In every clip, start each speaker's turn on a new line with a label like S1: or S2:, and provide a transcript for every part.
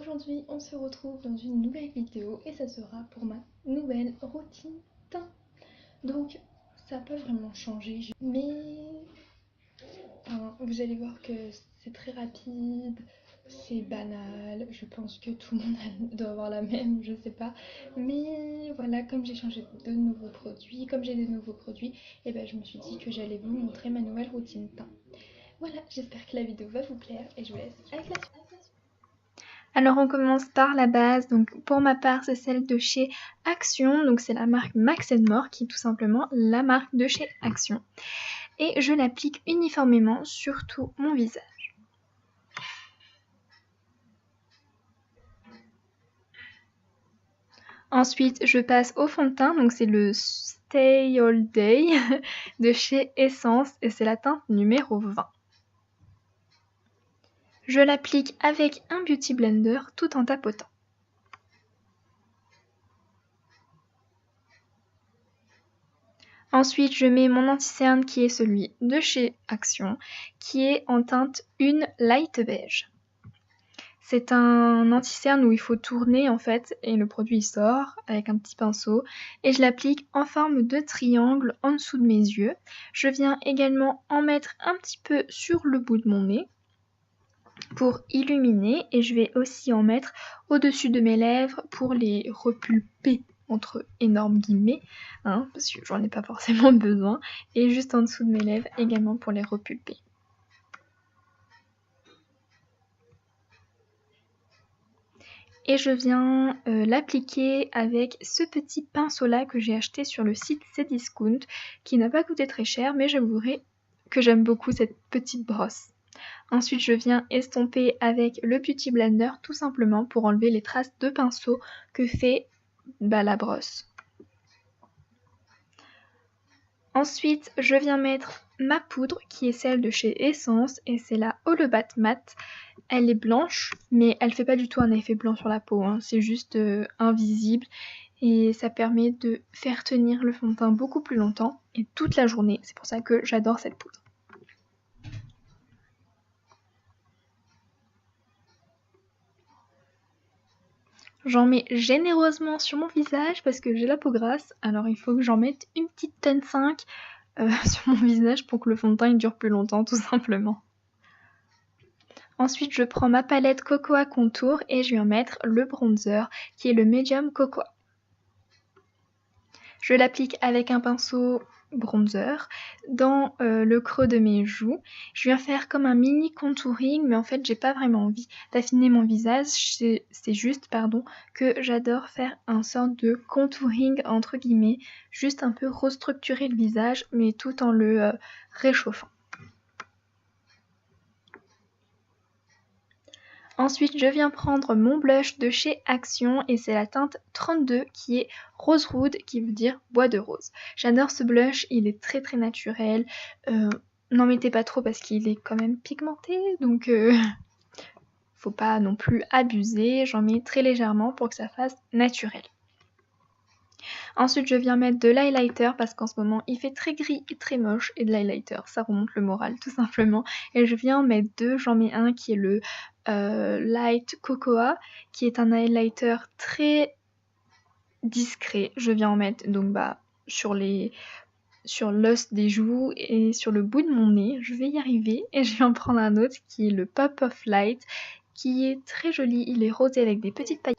S1: aujourd'hui on se retrouve dans une nouvelle vidéo et ça sera pour ma nouvelle routine teint. Donc ça n'a pas vraiment changé, mais vous allez voir que c'est très rapide, c'est banal, je pense que tout le monde doit avoir la même, je sais pas. Mais voilà, comme j'ai changé de nouveaux produits, comme j'ai des nouveaux produits, et ben je me suis dit que j'allais vous montrer ma nouvelle routine teint. Voilà, j'espère que la vidéo va vous plaire et je vous laisse avec la suite.
S2: Alors on commence par la base, donc pour ma part c'est celle de chez Action, donc c'est la marque Max & More qui est tout simplement la marque de chez Action. Et je l'applique uniformément sur tout mon visage. Ensuite je passe au fond de teint, donc c'est le Stay All Day de chez Essence et c'est la teinte numéro 20. Je l'applique avec un Beauty Blender tout en tapotant. Ensuite, je mets mon anti-cerne qui est celui de chez Action, qui est en teinte une light beige. C'est un anti-cerne où il faut tourner en fait et le produit sort avec un petit pinceau et je l'applique en forme de triangle en dessous de mes yeux. Je viens également en mettre un petit peu sur le bout de mon nez pour illuminer et je vais aussi en mettre au-dessus de mes lèvres pour les repulper entre énormes guillemets, parce que j'en ai pas forcément besoin, et juste en dessous de mes lèvres également pour les repulper. Et je viens l'appliquer avec ce petit pinceau là que j'ai acheté sur le site Cdiscount, qui n'a pas coûté très cher, mais j'avouerai que j'aime beaucoup cette petite brosse. Ensuite, je viens estomper avec le Beauty Blender tout simplement pour enlever les traces de pinceau que fait la brosse. Ensuite, je viens mettre ma poudre qui est celle de chez Essence et c'est la All About Matte. Elle est blanche, mais elle fait pas du tout un effet blanc sur la peau, c'est juste invisible et ça permet de faire tenir le fond de teint beaucoup plus longtemps et toute la journée. C'est pour ça que j'adore cette poudre. J'en mets généreusement sur mon visage parce que j'ai la peau grasse, alors il faut que j'en mette une petite tonne 5 sur mon visage pour que le fond de teint il dure plus longtemps tout simplement. Ensuite je prends ma palette Cocoa Contour et je vais en mettre le bronzer qui est le Medium Cocoa. Je l'applique avec un pinceau bronzer dans le creux de mes joues. Je viens faire comme un mini contouring, mais en fait j'ai pas vraiment envie d'affiner mon visage, c'est juste que j'adore faire un sorte de contouring entre guillemets, juste un peu restructurer le visage mais tout en le réchauffant. Ensuite, je viens prendre mon blush de chez Action et c'est la teinte 32 qui est Rose Wood, qui veut dire bois de rose. J'adore ce blush, il est très très naturel. N'en mettez pas trop parce qu'il est quand même pigmenté, donc faut pas non plus abuser. J'en mets très légèrement pour que ça fasse naturel. Ensuite, je viens mettre de l'highlighter parce qu'en ce moment, il fait très gris et très moche. Et de l'highlighter, ça remonte le moral tout simplement. Et je viens en mettre deux. J'en mets un qui est le Light Cocoa, qui est un highlighter très discret. Je viens en mettre donc sur l'os des joues et sur le bout de mon nez. Je vais y arriver. Et je vais en prendre un autre qui est le Pop of Light, qui est très joli. Il est rosé avec des petites paillettes.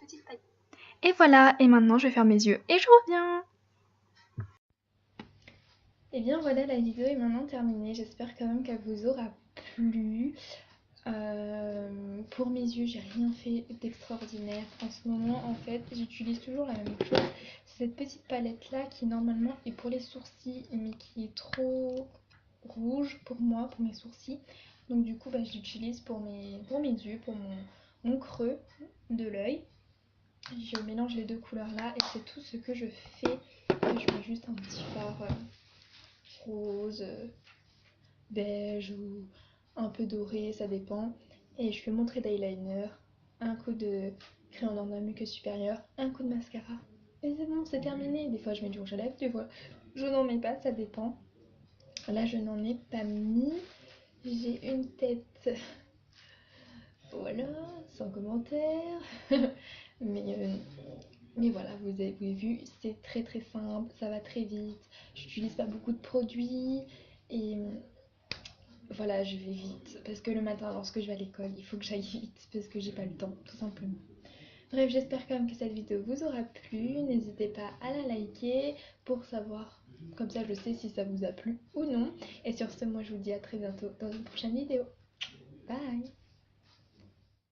S2: Et voilà, et maintenant je vais faire mes yeux et je reviens.
S1: Et bien voilà, la vidéo est maintenant terminée, j'espère quand même qu'elle vous aura plu. Pour mes yeux, j'ai rien fait d'extraordinaire. En ce moment, en fait, j'utilise toujours la même chose. C'est cette petite palette là qui normalement est pour les sourcils, mais qui est trop rouge pour moi, pour mes sourcils. Donc du coup, je l'utilise pour mes yeux, pour mon creux de l'œil. Je mélange les deux couleurs là et c'est tout ce que je fais. Je mets juste un petit fard rose, beige ou un peu doré, ça dépend. Et je fais mon trait d'eyeliner, un coup de crayon d'encre muqueuse supérieure, un coup de mascara. Et c'est bon, c'est terminé. Des fois je mets du rouge à lèvres, des fois je n'en mets pas, ça dépend. Là je n'en ai pas mis. J'ai une tête voilà, sans commentaire. mais, euh, mais voilà, vous avez vu, c'est très très simple, ça va très vite. J'utilise pas beaucoup de produits et voilà, je vais vite. Parce que le matin, lorsque je vais à l'école, il faut que j'aille vite parce que j'ai pas le temps, tout simplement. Bref, j'espère quand même que cette vidéo vous aura plu. N'hésitez pas à la liker pour savoir, comme ça je sais si ça vous a plu ou non. Et sur ce, moi je vous dis à très bientôt dans une prochaine vidéo. Bye!